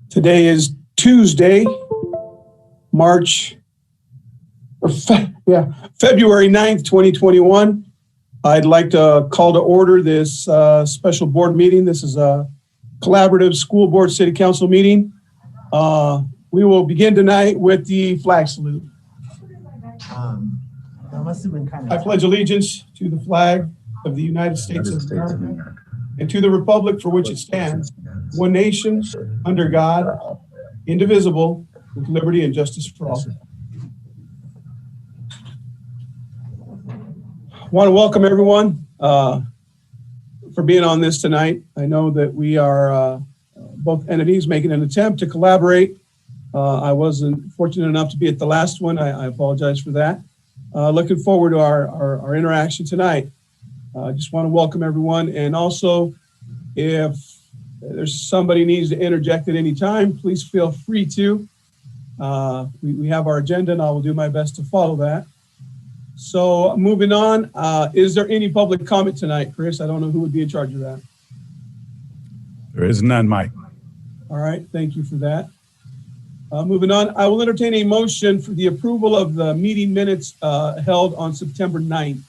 Today is Tuesday, February 9th, 2021. I'd like to call to order this special board meeting. This is a collaborative school board city council meeting. We will begin tonight with the flag salute. That must have been kind of. I pledge allegiance to the flag of the United States of America and to the republic for which it stands, one nation, under God, indivisible, with liberty and justice for all. I want to welcome everyone for being on this tonight. I know that we are both entities making an attempt to collaborate. I wasn't fortunate enough to be at the last one. I apologize for that. Looking forward to our interaction tonight. I just want to welcome everyone. And also, if there's somebody needs to interject at any time, please feel free to. We have our agenda and I will do my best to follow that. So moving on, is there any public comment tonight, Chris? I don't know who would be in charge of that. There is none, Mike. All right, thank you for that. Moving on, I will entertain a motion for the approval of the meeting minutes held on September 9th.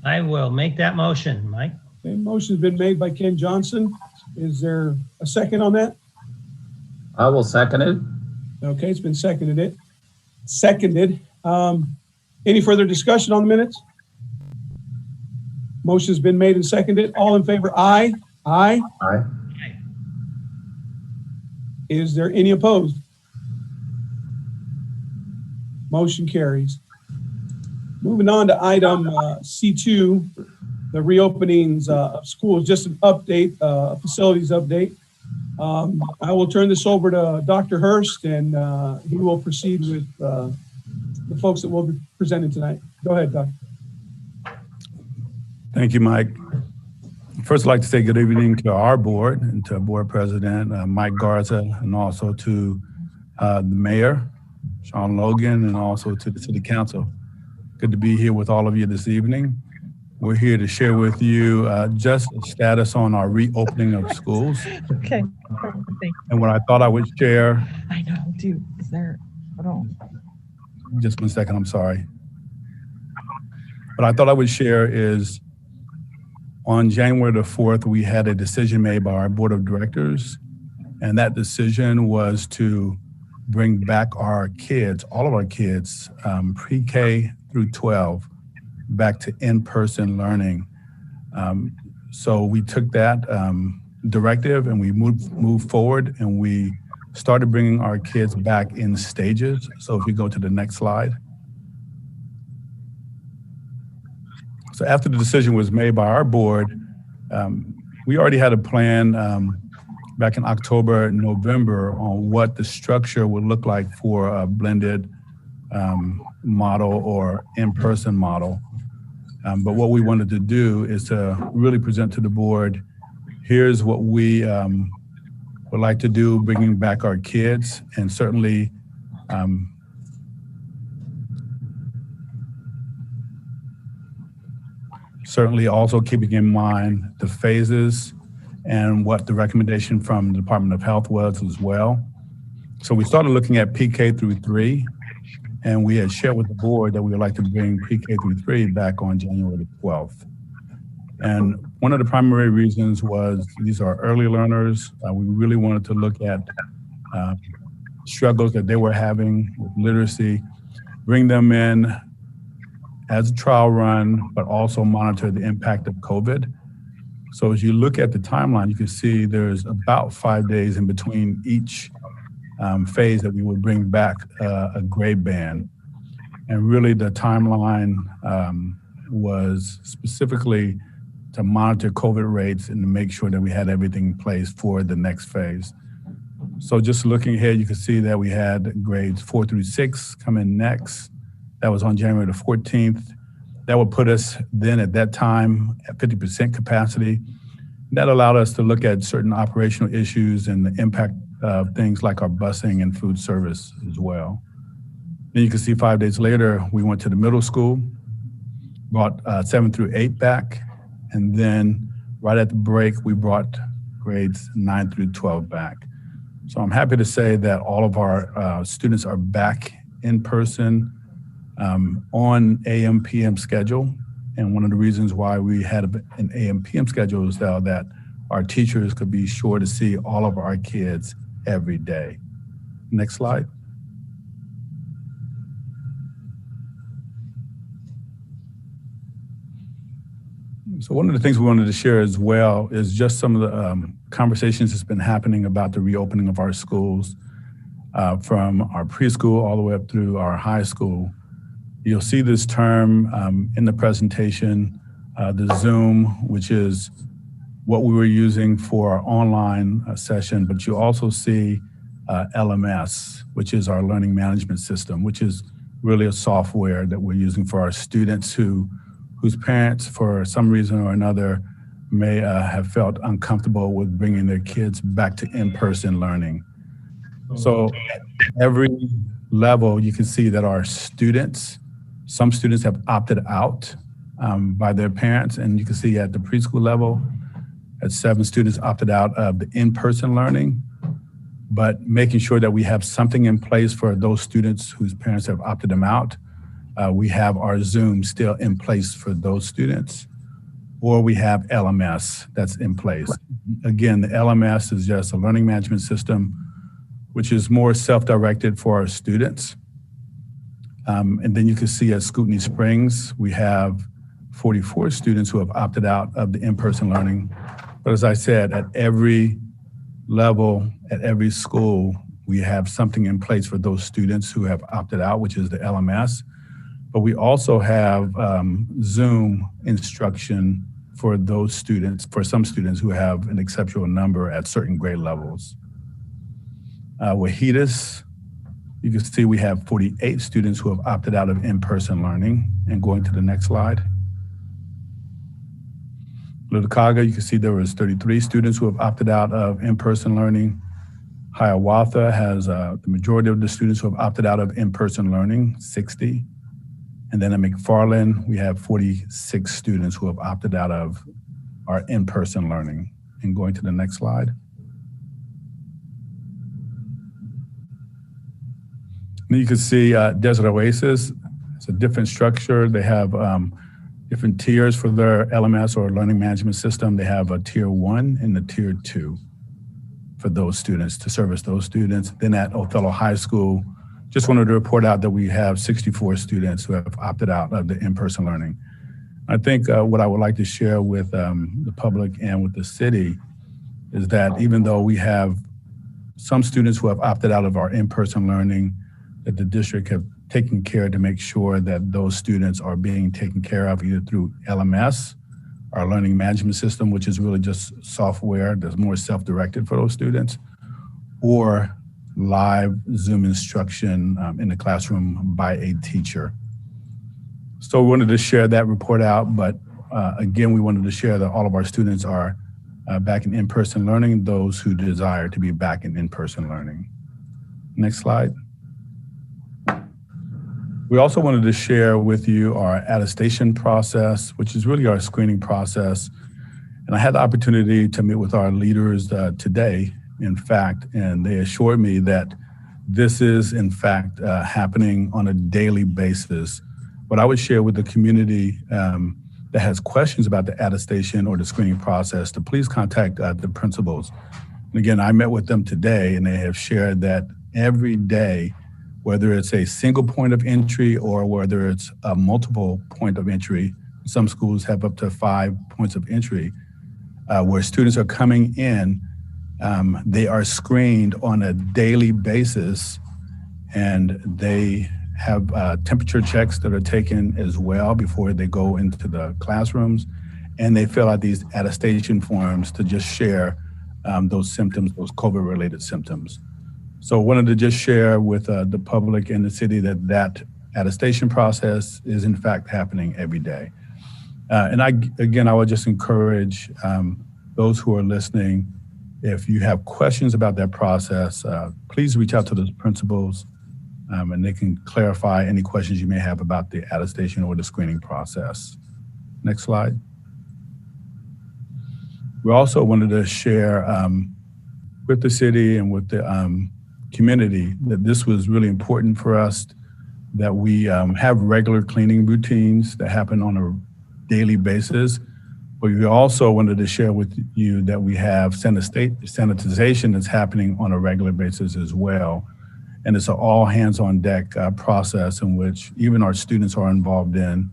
I will make that motion, Mike. Okay, motion's been made by Ken Johnson. Is there a second on that? I will second it. Okay, it's been seconded. Any further discussion on the minutes? Motion's been made and seconded. All in favor, aye. Aye. Aye. Is there any opposed? Motion carries. Moving on to item C2, the reopenings of schools, just an update, facilities update. I will turn this over to Dr. Hurst and he will proceed with the folks that will be presenting tonight. Go ahead, Doctor. Thank you, Mike. First, I'd like to say good evening to our board and to our board president, Mike Garza, and also to the mayor, Sean Logan, and also to the city council. Good to be here with all of you this evening. We're here to share with you just a status on our reopening of schools. Okay. And what I thought I would share. I know, dude. Is there, hold on. Just 1 second, I'm sorry. What I thought I would share is on January the 4th, we had a decision made by our board of directors. And that decision was to bring back our kids, all of our kids, pre-K through 12, back to in-person learning. So we took that directive and we moved forward and we started bringing our kids back in stages. So if you go to the next slide. So after the decision was made by our board, we already had a plan back in October, November on what the structure would look like for a blended model or in-person model. But what we wanted to do is to really present to the board, here's what we would like to do, bringing back our kids, and certainly also keeping in mind the phases and what the recommendation from the Department of Health was as well. So we started looking at PK through 3, and we had shared with the board that we would like to bring PK through 3 back on January the 12th. And one of the primary reasons was these are early learners. We really wanted to look at struggles that they were having with literacy, bring them in as a trial run, but also monitor the impact of COVID. So as you look at the timeline, you can see there's about 5 days in between each phase that we would bring back a grade band. And really the timeline was specifically to monitor COVID rates and to make sure that we had everything in place for the next phase. So just looking ahead, you can see that we had grades 4 through 6 come in next. That was on January the 14th. That would put us then at that time at 50% capacity. That allowed us to look at certain operational issues and the impact of things like our busing and food service as well. Then you can see 5 days later, we went to the middle school, brought 7 through 8 back, and then right at the break, we brought grades 9 through 12 back. So I'm happy to say that all of our students are back in person on AM/PM schedule. And one of the reasons why we had an AM/PM schedule is that our teachers could be sure to see all of our kids every day. Next slide. So one of the things we wanted to share as well is just some of the conversations that's been happening about the reopening of our schools from our preschool all the way up through our high school. You'll see this term in the presentation, the Zoom, which is what we were using for our online session, but you also see LMS, which is our learning management system, which is really a software that we're using for our students whose parents, for some reason or another, may have felt uncomfortable with bringing their kids back to in-person learning. So at every level, you can see that our students, some students have opted out by their parents, and you can see at the preschool level, at 7 students opted out of the in-person learning, but making sure that we have something in place for those students whose parents have opted them out. We have our Zoom still in place for those students, or we have LMS that's in place. Again, the LMS is just a learning management system, which is more self-directed for our students. And then you can see at Scrutiny Springs, we have 44 students who have opted out of the in-person learning. But as I said, at every level, at every school, we have something in place for those students who have opted out, which is the LMS. But we also have Zoom instruction for those students, for some students who have an exceptional number at certain grade levels. Wahidas, you can see we have 48 students who have opted out of in-person learning. And going to the next slide. Lutakaga, you can see there was 33 students who have opted out of in-person learning. Hiawatha has the majority of the students who have opted out of in-person learning, 60. And then at McFarland, we have 46 students who have opted out of our in-person learning. And going to the next slide. And you can see Desert Oasis. It's a different structure. They have different tiers for their LMS or learning management system. They have a tier 1 and a tier 2 for those students, to service those students. Then at Othello High School, just wanted to report out that we have 64 students who have opted out of the in-person learning. I think what I would like to share with the public and with the city is that even though we have some students who have opted out of our in-person learning, that the district have taken care to make sure that those students are being taken care of either through LMS, our learning management system, which is really just software that's more self-directed for those students, or live Zoom instruction in the classroom by a teacher. So we wanted to share that report out, but again, we wanted to share that all of our students are back in in-person learning, those who desire to be back in in-person learning. Next slide. We also wanted to share with you our attestation process, which is really our screening process. And I had the opportunity to meet with our leaders today, in fact, and they assured me that this is, in fact, happening on a daily basis. What I would share with the community that has questions about the attestation or the screening process, to please contact the principals. And again, I met with them today, and they have shared that every day, whether it's a single point of entry or whether it's a multiple point of entry, some schools have up to 5 points of entry, where students are coming in, they are screened on a daily basis, and they have temperature checks that are taken as well before they go into the classrooms, and they fill out these attestation forms to just share those symptoms, those COVID-related symptoms. So I wanted to just share with the public and the city that that attestation process is in fact happening every day. And I would just encourage those who are listening, if you have questions about that process, please reach out to the principals and they can clarify any questions you may have about the attestation or the screening process. Next slide. We also wanted to share with the city and with the community that this was really important for us, that we have regular cleaning routines that happen on a daily basis. But we also wanted to share with you that we have sanitization that's happening on a regular basis as well. And it's an all hands on deck process in which even our students are involved in.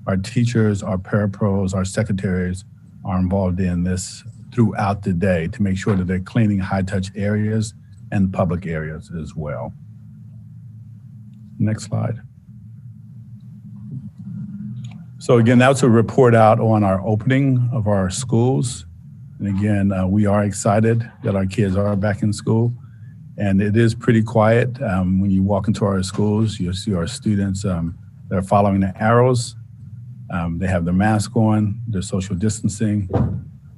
Our teachers, our parapros, our secretaries are involved in this throughout the day to make sure that they're cleaning high touch areas and public areas as well. Next slide. So again, that's a report out on our opening of our schools. And again, we are excited that our kids are back in school. And it is pretty quiet. When you walk into our schools, you'll see our students, they're following the arrows. They have their mask on, they're social distancing,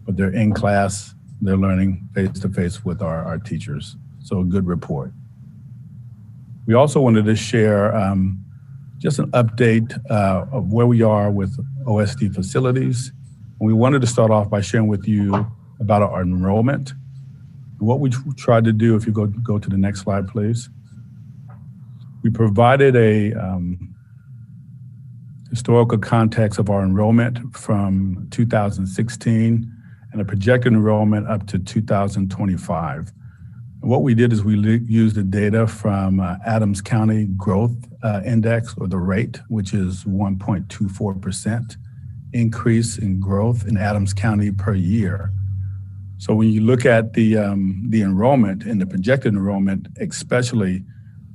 but they're in class, they're learning face-to-face with our teachers. So a good report. We also wanted to share just an update of where we are with OSD facilities. And we wanted to start off by sharing with you about our enrollment. What we tried to do, if you go to the next slide, please. We provided a historical context of our enrollment from 2016 and a projected enrollment up to 2025. And what we did is we used the data from Adams County Growth Index, or the rate, which is 1.24% increase in growth in Adams County per year. So when you look at the enrollment and the projected enrollment, especially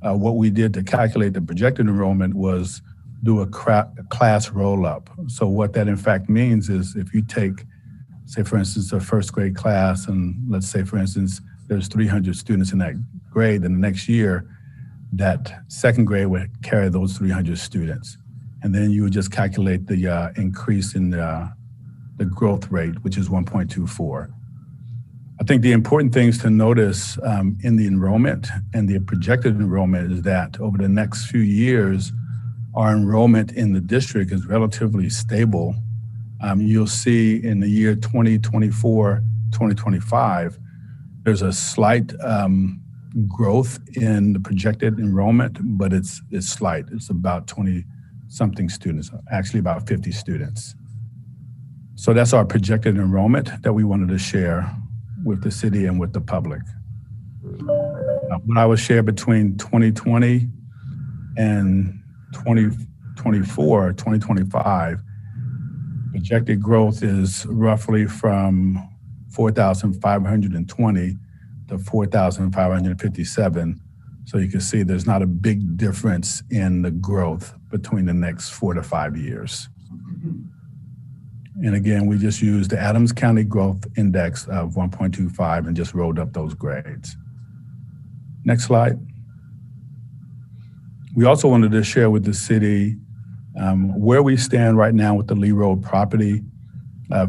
what we did to calculate the projected enrollment was do a class roll-up. So what that in fact means is if you take, say for instance, a first grade class, and let's say for instance, there's 300 students in that grade, then the next year, that second grade would carry those 300 students. And then you would just calculate the increase in the growth rate, which is 1.24. I think the important things to notice in the enrollment and the projected enrollment is that over the next few years, our enrollment in the district is relatively stable. You'll see in the year 2024, 2025, there's a slight growth in the projected enrollment, but it's slight. It's about 20-something students, actually about 50 students. So that's our projected enrollment that we wanted to share with the city and with the public. What I would share between 2020 and 2024, 2025, projected growth is roughly from 4,520 to 4,557. So you can see there's not a big difference in the growth between the next 4 to 5 years. And again, we just used the Adams County Growth Index of 1.25 and just rolled up those grades. Next slide. We also wanted to share with the city where we stand right now with the Lee Road property.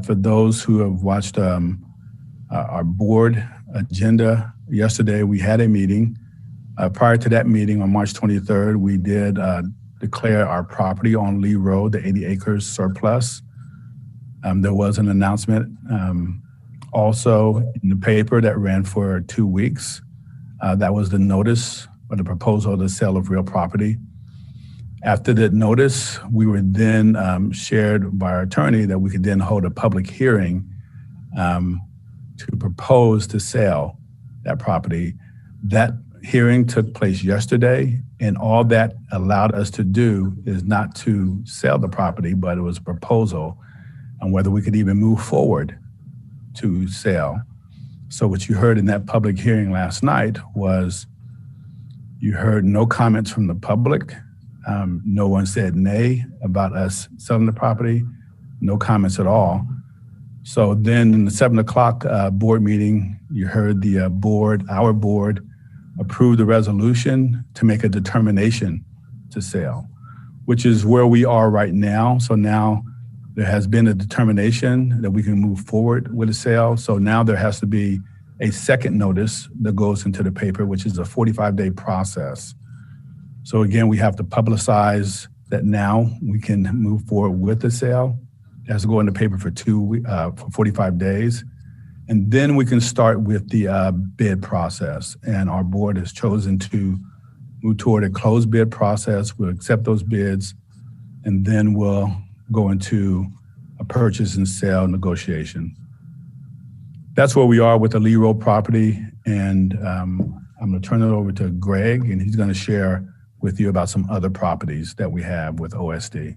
For those who have watched our board agenda, yesterday we had a meeting. Prior to that meeting on March 23rd, we did declare our property on Lee Road, the 80 acres surplus. There was an announcement also in the paper that ran for 2 weeks. That was the notice or the proposal of the sale of real property. After that notice, we were then shared by our attorney that we could then hold a public hearing to propose to sell that property. That hearing took place yesterday, and all that allowed us to do is not to sell the property, but it was a proposal on whether we could even move forward to sell. So what you heard in that public hearing last night was you heard no comments from the public. No one said nay about us selling the property, no comments at all. So then in the 7 o'clock board meeting, you heard the board, our board, approve the resolution to make a determination to sell, which is where we are right now. So now there has been a determination that we can move forward with a sale. So now there has to be a second notice that goes into the paper, which is a 45-day process. So again, we have to publicize that now we can move forward with the sale. It has to go in the paper for for 45 days. And then we can start with the bid process. And our board has chosen to move toward a closed bid process. We'll accept those bids, and then we'll go into a purchase and sale negotiation. That's where we are with the Lee Road property. And I'm going to turn it over to Greg, and he's going to share with you about some other properties that we have with OSD.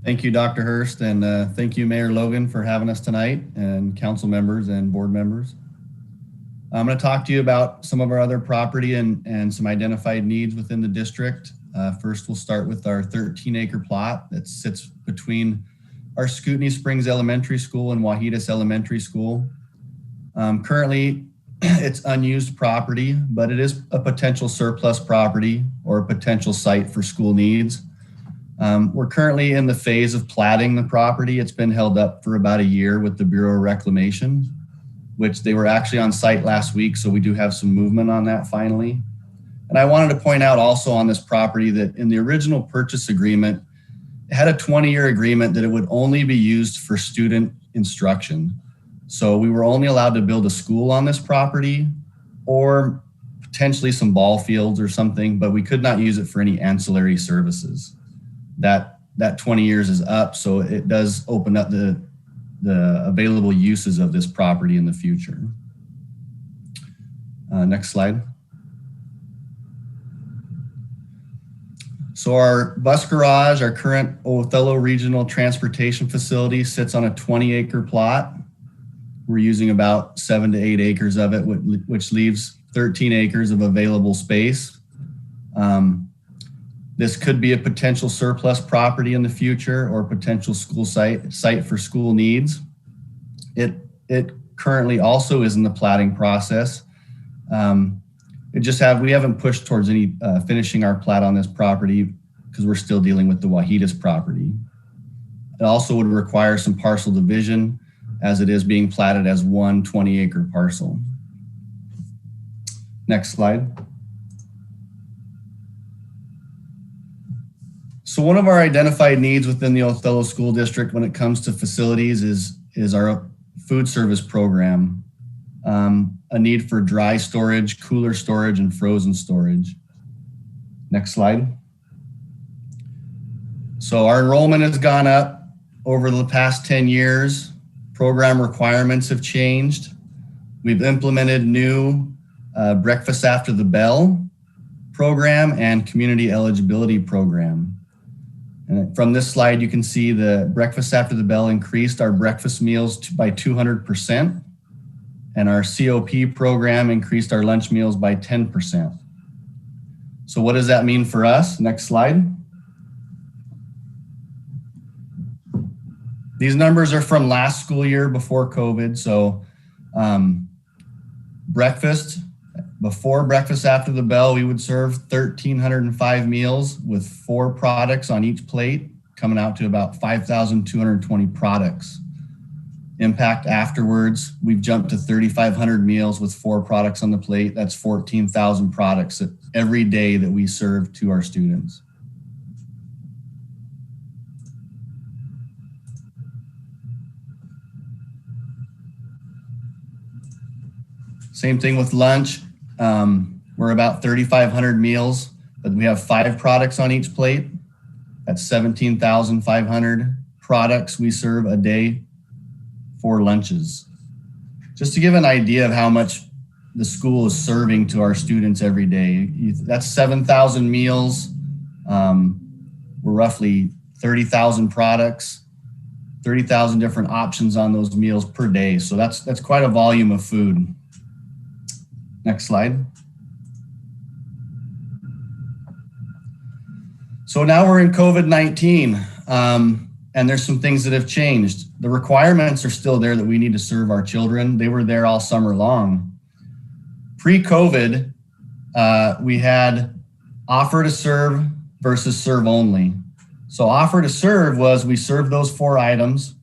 Thank you, Dr. Hurst, and thank you, Mayor Logan, for having us tonight, and council members and board members. I'm going to talk to you about some of our other property and some identified needs within the district. First, we'll start with our 13-acre plot that sits between our Scootney Springs Elementary School and Wahitas Elementary School. Currently, it's unused property, but it is a potential surplus property or a potential site for school needs. We're currently in the phase of platting the property. It's been held up for about a year with the Bureau of Reclamation, which they were actually on site last week, so we do have some movement on that finally. And I wanted to point out also on this property that in the original purchase agreement, it had a 20-year agreement that it would only be used for student instruction. So we were only allowed to build a school on this property or potentially some ball fields or something, but we could not use it for any ancillary services. That 20 years is up, so it does open up the available uses of this property in the future. Next slide. So our bus garage, our current Othello Regional Transportation Facility, sits on a 20-acre plot. We're using about 7 to 8 acres of it, which leaves 13 acres of available space. This could be a potential surplus property in the future or potential school site for school needs. It currently also is in the platting process. We haven't pushed towards any finishing our plat on this property because we're still dealing with the Wahitas property. It also would require some parcel division as it is being platted as one 20-acre parcel. Next slide. So one of our identified needs within the Othello School District when it comes to facilities is our food service program. A need for dry storage, cooler storage, and frozen storage. Next slide. So our enrollment has gone up over the past 10 years. Program requirements have changed. We've implemented new breakfast after the bell program and community eligibility program. And from this slide, you can see the breakfast after the bell increased our breakfast meals by 200%. And our COP program increased our lunch meals by 10%. So what does that mean for us? Next slide. These numbers are from last school year before COVID. So before breakfast after the bell, we would serve 1,305 meals with 4 products on each plate, coming out to about 5,220 products. Impact afterwards, we've jumped to 3,500 meals with 4 products on the plate. That's 14,000 products every day that we serve to our students. Same thing with lunch. We're about 3,500 meals, but we have 5 products on each plate. That's 17,500 products we serve a day for lunches. Just to give an idea of how much the school is serving to our students every day. That's 7,000 meals. We're roughly 30,000 products, 30,000 different options on those meals per day. So that's quite a volume of food. Next slide. So now we're in COVID-19, and there's some things that have changed. The requirements are still there that we need to serve our children. They were there all summer long. Pre-COVID, we had offer to serve versus serve only. So offer to serve was we served those 4 items,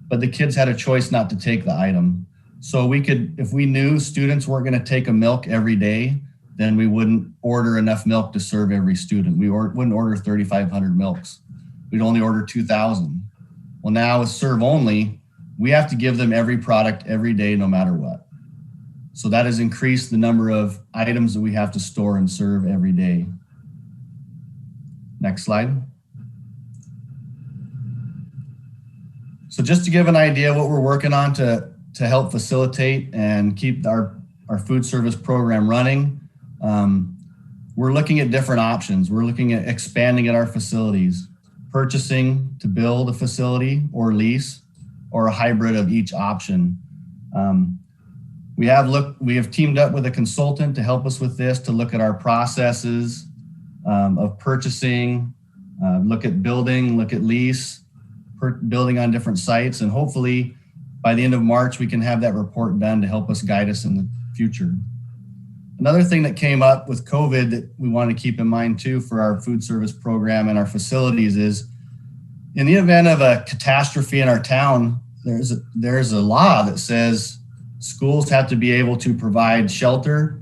but the kids had a choice not to take the item. So we could, if we knew students weren't going to take a milk every day, then we wouldn't order enough milk to serve every student. We wouldn't order 3,500 milks. we'd only order 2,000. Well, now with serve only, we have to give them every product every day, no matter what. So that has increased the number of items that we have to store and serve every day. Next slide. So just to give an idea what we're working on to help facilitate and keep our food service program running, we're looking at different options. We're looking at expanding at our facilities, purchasing to build a facility or lease, or a hybrid of each option. We have teamed up with a consultant to help us with this, to look at our processes of purchasing, look at building, look at lease, building on different sites, and hopefully by the end of March, we can have that report done to help us guide us in the future. Another thing that came up with COVID that we want to keep in mind too for our food service program and our facilities is, in the event of a catastrophe in our town, there's a law that says schools have to be able to provide shelter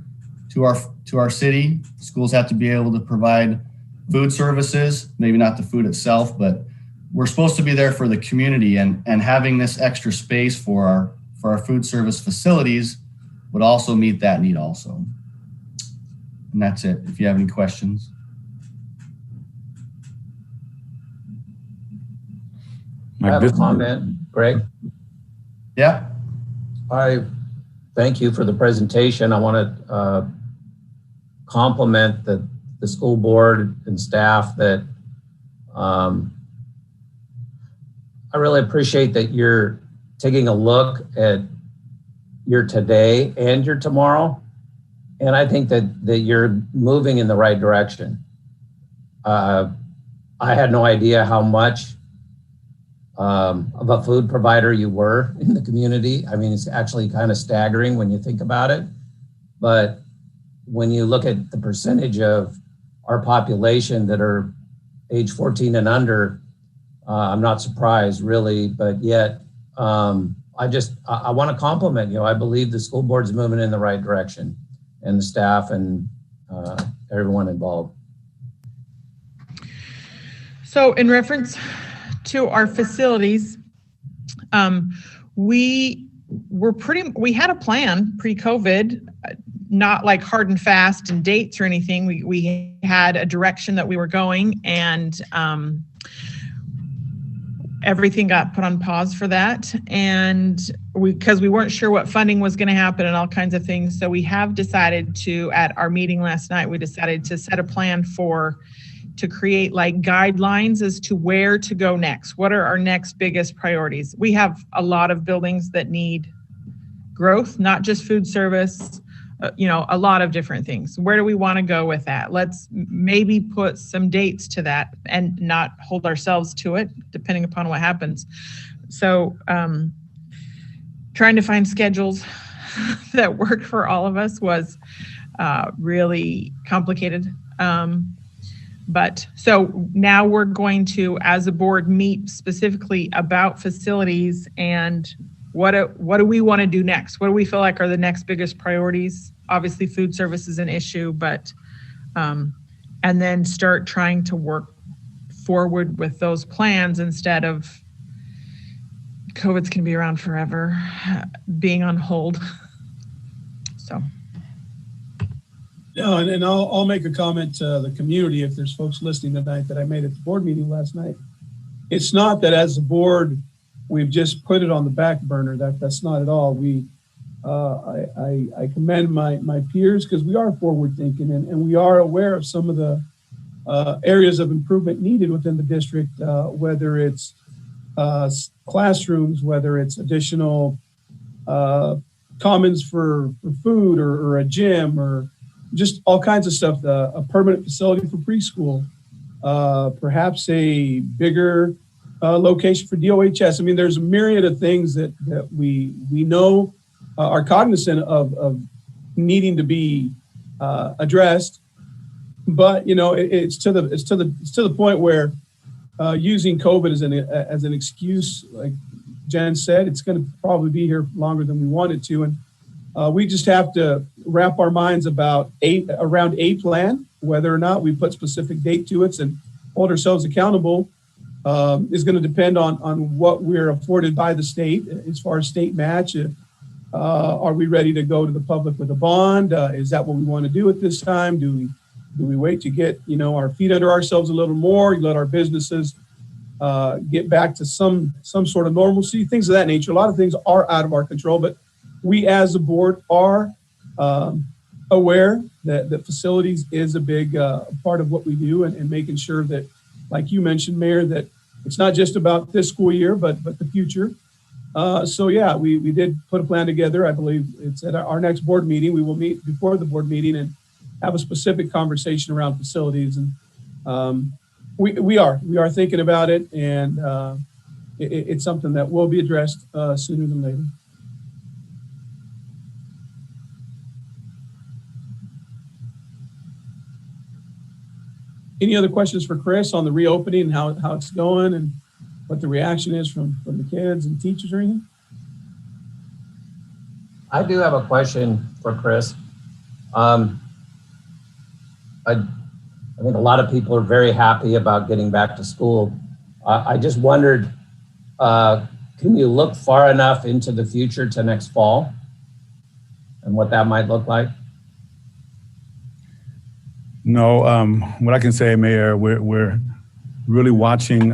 to our city. Schools have to be able to provide food services, maybe not the food itself, but we're supposed to be there for the community, and having this extra space for our food service facilities would also meet that need also. And that's it, if you have any questions. I have a comment, Greg. Yeah. I thank you for the presentation. I want to compliment the school board and staff that I really appreciate that you're taking a look at your today and your tomorrow. And I think that you're moving in the right direction. I had no idea how much of a food provider you were in the community. I mean, it's actually kind of staggering when you think about it. But when you look at the percentage of our population that are age 14 and under, I'm not surprised really, but yet I want to compliment you. I believe the school board's moving in the right direction, and the staff and everyone involved. So in reference to our facilities, we had a plan pre-COVID, not like hard and fast and dates or anything. We had a direction that we were going, and everything got put on pause for that. And because we weren't sure what funding was going to happen and all kinds of things. So we have decided to, at our meeting last night, we decided to set a plan to create like guidelines as to where to go next. What are our next biggest priorities? We have a lot of buildings that need growth, not just food service, a lot of different things. Where do we want to go with that? Let's maybe put some dates to that and not hold ourselves to it, depending upon what happens. So trying to find schedules that work for all of us was really complicated. But so now we're going to, as a board, meet specifically about facilities and what do we want to do next? What do we feel like are the next biggest priorities? Obviously, food service is an issue, but and then start trying to work forward with those plans instead of COVID's going to be around forever, being on hold. So. Yeah, and I'll make a comment to the community if there's folks listening tonight that I made at the board meeting last night. It's not that as a board we've just put it on the back burner. That's not at all. I commend my peers because we are forward thinking and we are aware of some of the areas of improvement needed within the district, whether it's classrooms, whether it's additional commons for food or a gym or just all kinds of stuff, a permanent facility for preschool, perhaps a bigger location for DOHS. I mean, there's a myriad of things that we know are cognizant of needing to be addressed, but it's to the point where using COVID as an excuse, like Jen said, it's going to probably be here longer than we want it to, and we just have to wrap our minds around a plan, whether or not we put specific date to it and hold ourselves accountable. is going to depend on what we're afforded by the state as far as state match. Are we ready to go to the public with a bond? Is that what we want to do at this time? Do we wait to get, our feet under ourselves a little more, let our businesses get back to some sort of normalcy, things of that nature? A lot of things are out of our control, but we as a board are aware that facilities is a big part of what we do, and making sure that, like you mentioned, Mayor, that it's not just about this school year, but the future. So yeah, we did put a plan together. I believe it's at our next board meeting. We will meet before the board meeting and have a specific conversation around facilities. And we are thinking about it, and it's something that will be addressed sooner than later. Any other questions for Chris on the reopening and how it's going and what the reaction is from the kids and teachers or anything? I do have a question for Chris. I think a lot of people are very happy about getting back to school. I just wondered, can you look far enough into the future to next fall and what that might look like? No, what I can say, Mayor, we're really watching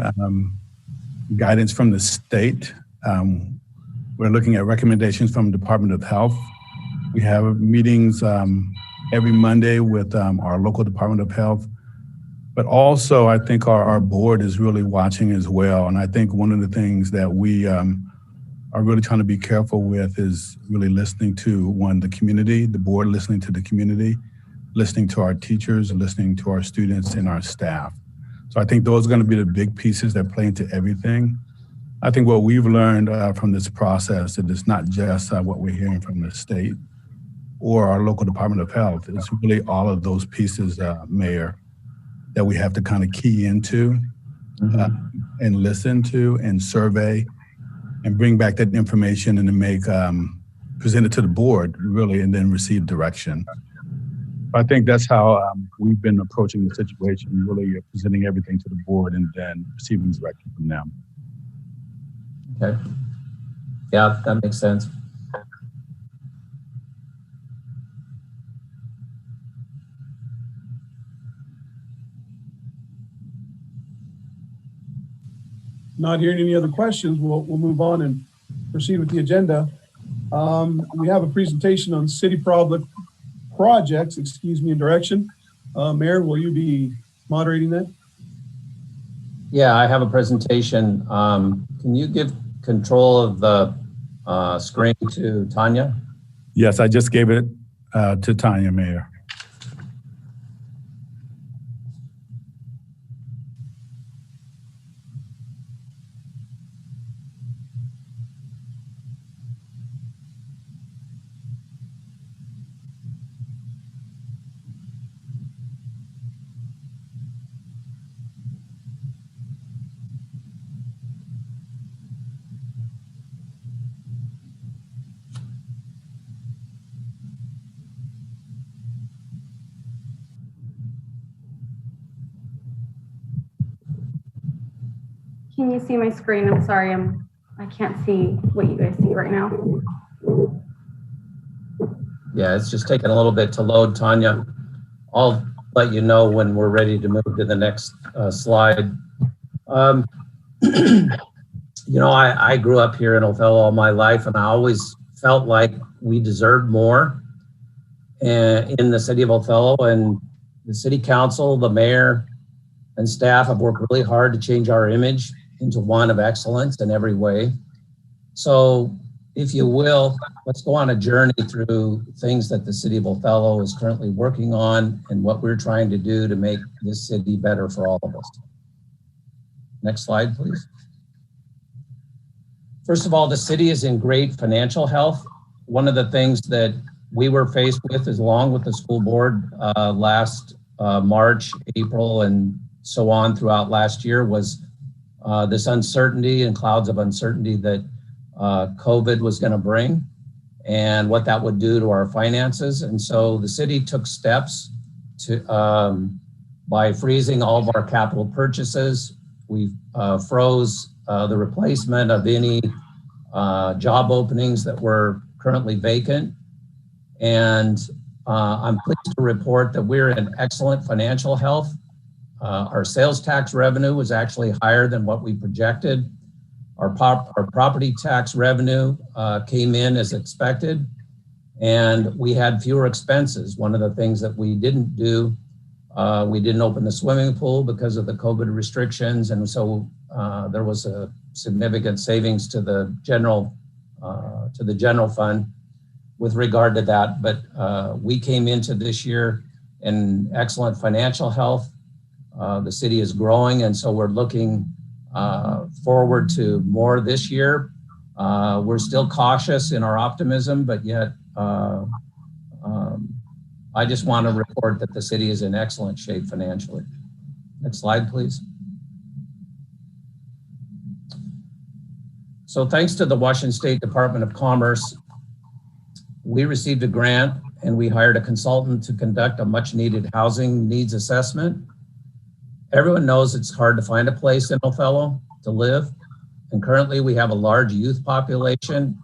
guidance from the state. We're looking at recommendations from the Department of Health. We have meetings every Monday with our local Department of Health, but also I think our board is really watching as well. And I think one of the things that we are really trying to be careful with is really listening to, the community, the board listening to the community, listening to our teachers, listening to our students and our staff. So I think those are going to be the big pieces that play into everything. I think what we've learned from this process is it's not just what we're hearing from the state or our local Department of Health. It's really all of those pieces, Mayor, that we have to kind of key into and listen to and survey and bring back that information and to make, present it to the board really, and then receive direction. I think that's how we've been approaching the situation, really presenting everything to the board and then receiving direction from them. Okay. Yeah, that makes sense. Not hearing any other questions, we'll move on and proceed with the agenda. We have a presentation on city projects, and direction. Mayor, will you be moderating that? Yeah, I have a presentation. Can you give control of the screen to Tanya? Yes, I just gave it to Tanya, Mayor. Can you see my screen? I'm sorry, I can't see what you guys see right now. Yeah, it's just taking a little bit to load, Tanya. I'll let you know when we're ready to move to the next slide. I grew up here in Othello all my life, and I always felt like we deserved more in the city of Othello, and the city council, the mayor, and staff have worked really hard to change our image into one of excellence in every way. So if you will, let's go on a journey through things that the city of Othello is currently working on and what we're trying to do to make this city better for all of us. Next slide, please. First of all, the city is in great financial health. One of the things that we were faced with, along with the school board last March, April, and so on throughout last year, was this uncertainty and clouds of uncertainty that COVID was going to bring and what that would do to our finances. And so the city took steps to by freezing all of our capital purchases, We froze the replacement of any job openings that were currently vacant. And I'm pleased to report that we're in excellent financial health. Our sales tax revenue was actually higher than what we projected. Our property tax revenue came in as expected, and we had fewer expenses. One of the things that we didn't do, we didn't open the swimming pool because of the COVID restrictions, and so there was a significant savings to the general fund with regard to that. But we came into this year in excellent financial health. The city is growing, and so we're looking forward to more this year. We're still cautious in our optimism, but yet I just want to report that the city is in excellent shape financially. Next slide, please. So thanks to the Washington State Department of Commerce, we received a grant and we hired a consultant to conduct a much needed housing needs assessment. Everyone knows it's hard to find a place in Othello to live. And currently we have a large youth population,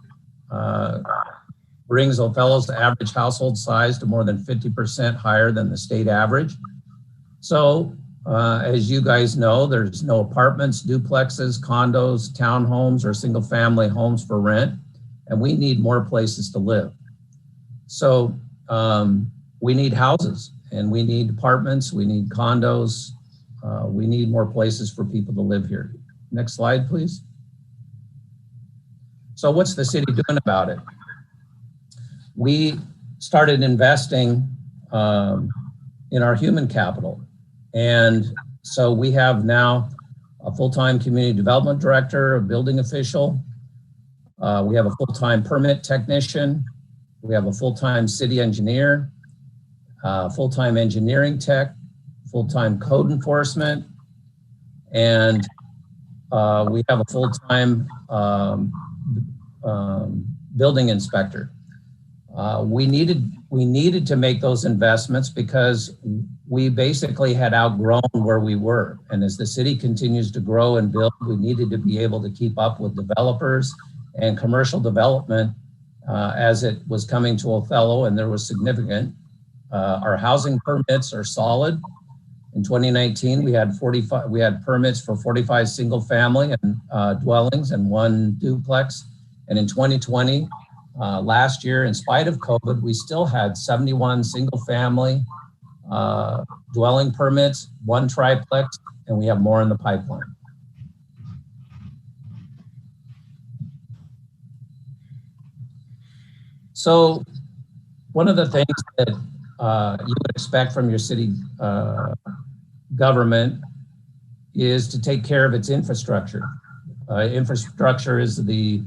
brings Othello's average household size to more than 50% higher than the state average. So as you guys know, there's no apartments, duplexes, condos, townhomes, or single family homes for rent. And we need more places to live. So we need houses and we need apartments, we need condos, we need more places for people to live here. Next slide, please. So what's the city doing about it? We started investing in our human capital. And so we have now a full-time community development director, a building official. We have a full-time permit technician. We have a full-time city engineer, full-time engineering tech, full-time code enforcement, and we have a full-time building inspector. We needed to make those investments because we basically had outgrown where we were. And as the city continues to grow and build, we needed to be able to keep up with developers and commercial development as it was coming to Othello, and there was significant. Our housing permits are solid. In 2019, we had permits for 45 single family and dwellings and 1 duplex. And in 2020, last year, in spite of COVID, we still had 71 single family dwelling permits, 1 triplex, and we have more in the pipeline. So one of the things that you would expect from your city government is to take care of its infrastructure. Infrastructure is the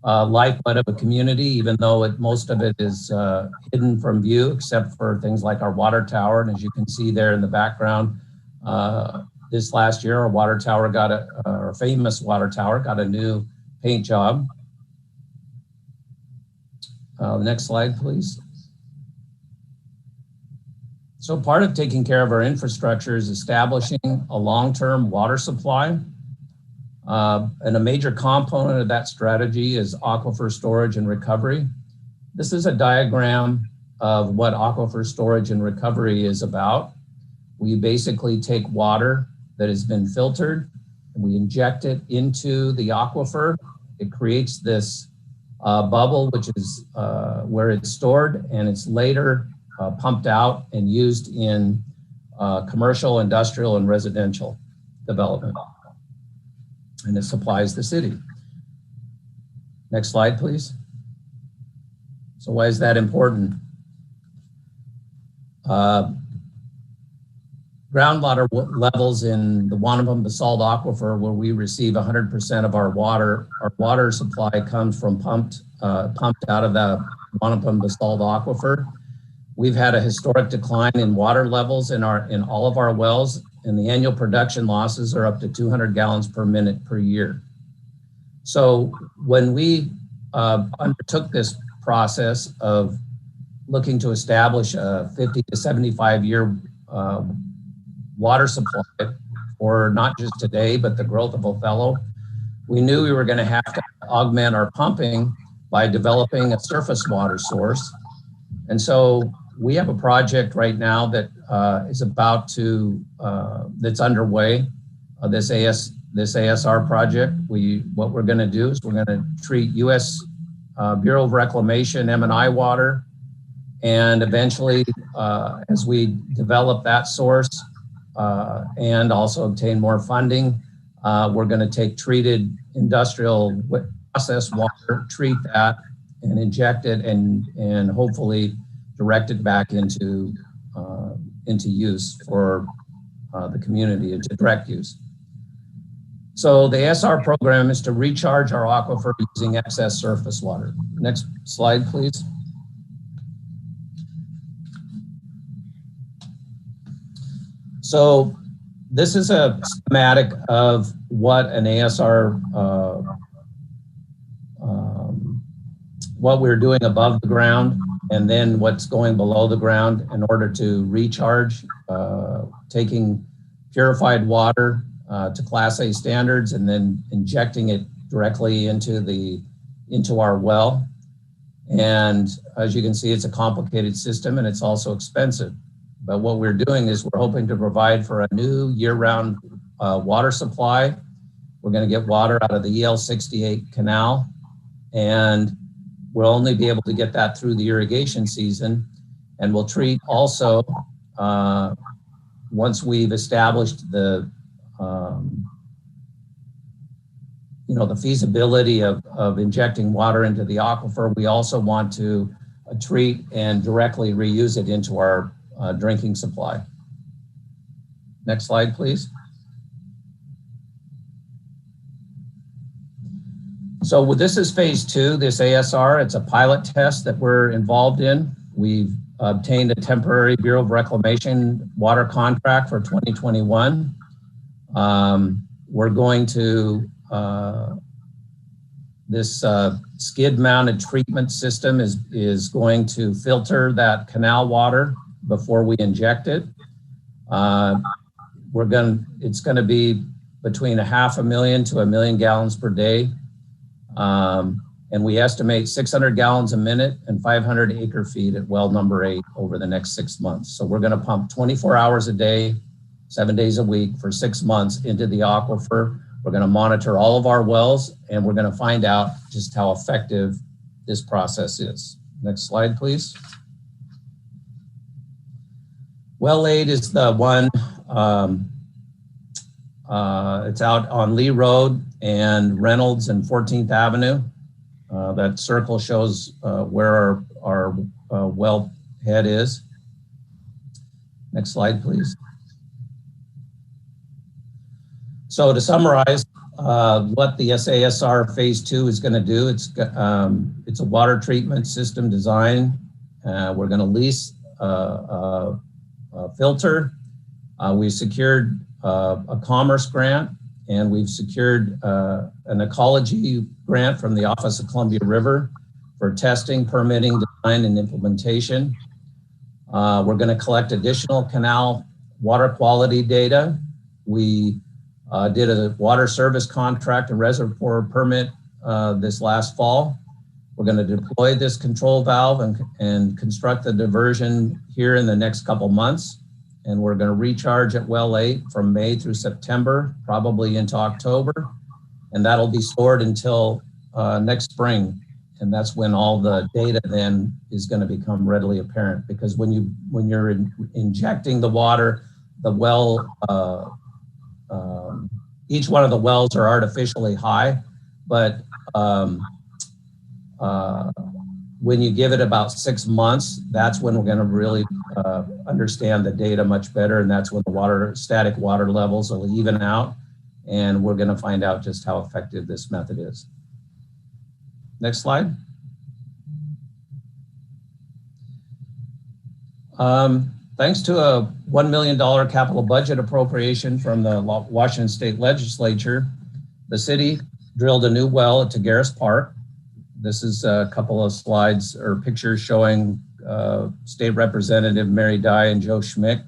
lifeblood of a community, even though most of it is hidden from view, except for things like our water tower. And as you can see there in the background, this last year, our water tower our famous water tower got a new paint job. Next slide, please. So part of taking care of our infrastructure is establishing a long-term water supply. And a major component of that strategy is aquifer storage and recovery. This is a diagram of what aquifer storage and recovery is about. We basically take water that has been filtered and we inject it into the aquifer. It creates this bubble, which is where it's stored, and it's later pumped out and used in commercial, industrial, and residential development. And it supplies the city. Next slide, please. So why is that important? Groundwater levels in the Wanapum Basalt Aquifer, where we receive 100% of our water supply comes from pumped out of the Wanapum Basalt Aquifer. We've had a historic decline in water levels in all of our wells, and the annual production losses are up to 200 gallons per minute per year. So when we undertook this process of looking to establish a 50 to 75 year water supply or not just today, but the growth of Othello, we knew we were going to have to augment our pumping by developing a surface water source. And so we have a project right now that is about to, that's underway, this ASR project. What we're going to do is we're going to treat U.S. Bureau of Reclamation M&I water, and eventually, as we develop that source and also obtain more funding, we're going to take treated industrial process water, treat that, and inject it, and hopefully direct it back into use for the community, into direct use. So the ASR program is to recharge our aquifer using excess surface water. Next slide, please. So this is a schematic of what an ASR, what we're doing above the ground, and then what's going below the ground in order to recharge, taking purified water to Class A standards and then injecting it directly into our well. And as you can see, it's a complicated system and it's also expensive. But what we're doing is we're hoping to provide for a new year-round water supply. We're going to get water out of the EL 68 canal, and we'll only be able to get that through the irrigation season. And we'll treat also, once we've established the the feasibility of injecting water into the aquifer, we also want to treat and directly reuse it into our drinking supply. Next slide, please. So this is phase 2, this ASR. It's a pilot test that we're involved in. We've obtained a temporary Bureau of Reclamation water contract for 2021. We're going to, this skid-mounted treatment system is going to filter that canal water before we inject it. It's going to be between 500,000 to 1 million gallons per day. And we estimate 600 gallons a minute and 500 acre feet at well number 8 over the next 6 months. So we're going to pump 24 hours a day, 7 days a week for 6 months into the aquifer. We're going to monitor all of our wells, and we're going to find out just how effective this process is. Next slide, please. Well 8 is the one, it's out on Lee Road and Reynolds and 14th Avenue. That circle shows where our well head is. Next slide, please. So to summarize what the ASR phase 2 is going to do, it's a water treatment system design. We're going to lease a filter. We secured a commerce grant, and we've secured an ecology grant from the Office of Columbia River for testing, permitting, design, and implementation. We're going to collect additional canal water quality data. We did a water service contract and reservoir permit this last fall. We're going to deploy this control valve and construct the diversion here in the next couple months. And we're going to recharge at well 8 from May through September, probably into October. And that'll be stored until next spring. And that's when all the data then is going to become readily apparent. Because when you're injecting the water, the well, each one of the wells are artificially high, but when you give it about 6 months, that's when we're going to really understand the data much better, and that's when the static water levels will even out, and we're going to find out just how effective this method is. Next slide. Thanks to a $1 million capital budget appropriation from the Washington State Legislature, the city drilled a new well at Tagaris Park. This is a couple of slides or pictures showing State Representative Mary Dye and Joe Schmick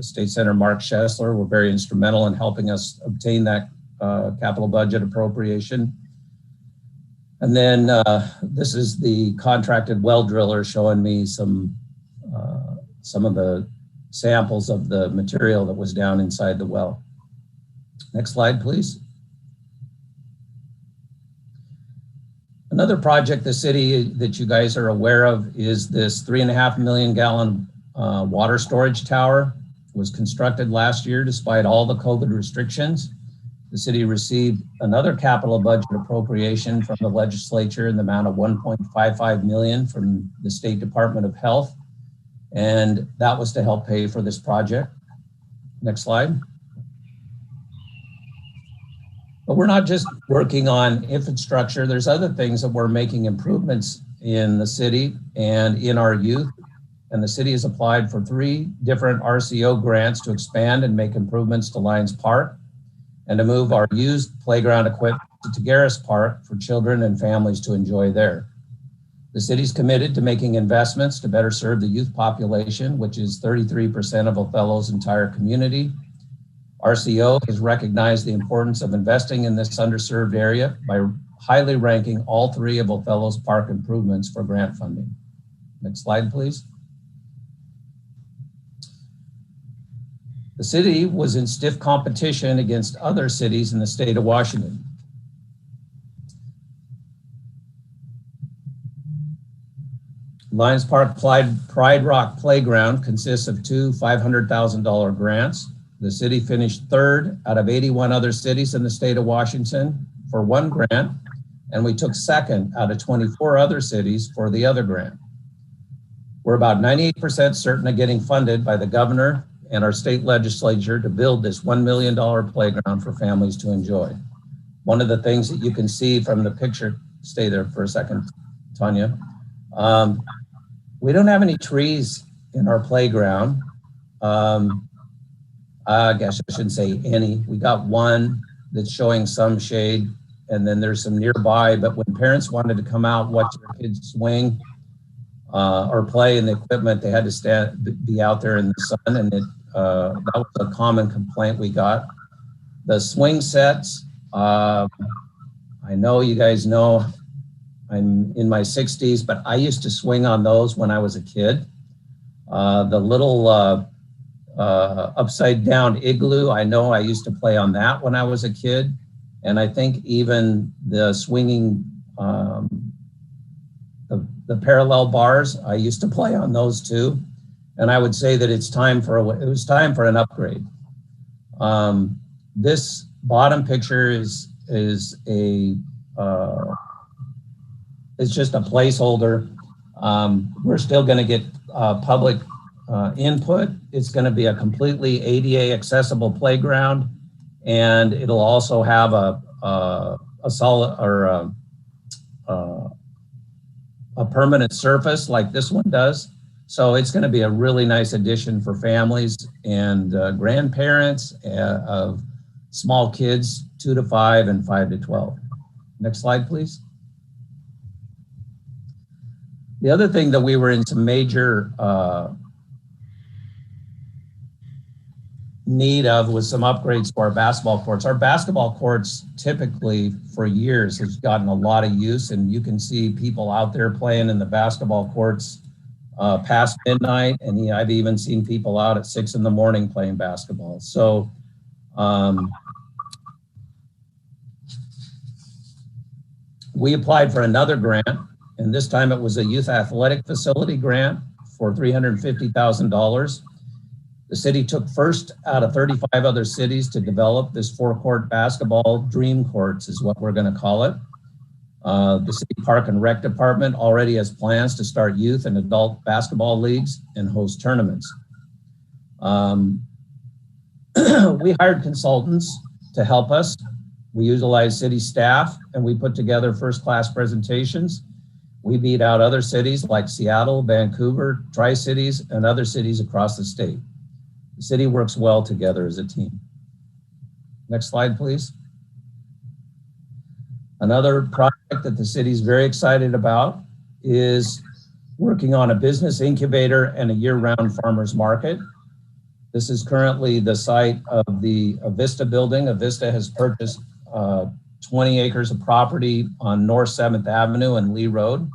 State Senator Mark Schessler were very instrumental in helping us obtain that capital budget appropriation. And then this is the contracted well driller showing me some of the samples of the material that was down inside the well. Next slide, please. Another project the city that you guys are aware of is this 3.5 million gallon water storage tower. It was constructed last year despite all the COVID restrictions. The city received another capital budget appropriation from the legislature in the amount of $1.55 million from the State Department of Health. And that was to help pay for this project. Next slide. But we're not just working on infrastructure. There's other things that we're making improvements in the city and in our youth. And the city has applied for 3 different RCO grants to expand and make improvements to Lions Park and to move our used playground equipment to Garris Park for children and families to enjoy there. The city's committed to making investments to better serve the youth population, which is 33% of Othello's entire community. RCO has recognized the importance of investing in this underserved area by highly ranking all 3 of Othello's park improvements for grant funding. Next slide, please. The city was in stiff competition against other cities in the state of Washington. Lions Park Pride Rock Playground consists of 2 $500,000 grants. The city finished 3rd out of 81 other cities in the state of Washington for 1 grant, and we took 2nd out of 24 other cities for the other grant. We're about 98% certain of getting funded by the governor and our state legislature to build this $1 million playground for families to enjoy. One of the things that you can see from the picture, stay there for a second, Tanya. We don't have any trees in our playground. I guess I shouldn't say any. We got one that's showing some shade, and then there's some nearby, but when parents wanted to come out, watch their kids swing or play in the equipment, they had to be out there in the sun, and that was a common complaint we got. The swing sets, I know you guys know I'm in my 60s, but I used to swing on those when I was a kid. The little upside down igloo, I know I used to play on that when I was a kid. And I think even the swinging, the parallel bars, I used to play on those too. And I would say that it was time for an upgrade. This bottom picture is just a placeholder. We're still going to get public input. It's going to be a completely ADA accessible playground, and it'll also have a solid or a permanent surface like this one does. So it's going to be a really nice addition for families and grandparents of small kids, 2 to 5 and 5 to 12. Next slide, please. The other thing that we were in some major need of was some upgrades to our basketball courts. Our basketball courts typically for years has gotten a lot of use, and you can see people out there playing in the basketball courts past midnight, and I've even seen people out at 6 in the morning playing basketball. So we applied for another grant, and this time it was a youth athletic facility grant for $350,000. The city took first out of 35 other cities to develop this 4-court basketball dream courts is what we're going to call it. The City Park and Rec Department already has plans to start youth and adult basketball leagues and host tournaments. We hired consultants to help us. We utilized city staff, and we put together first-class presentations. We beat out other cities like Seattle, Vancouver, Tri-Cities, and other cities across the state. The city works well together as a team. Next slide, please. Another project that the city is very excited about is working on a business incubator and a year-round farmers market. This is currently the site of the Avista building. Avista has purchased 20 acres of property on North 7th Avenue and Lee Road.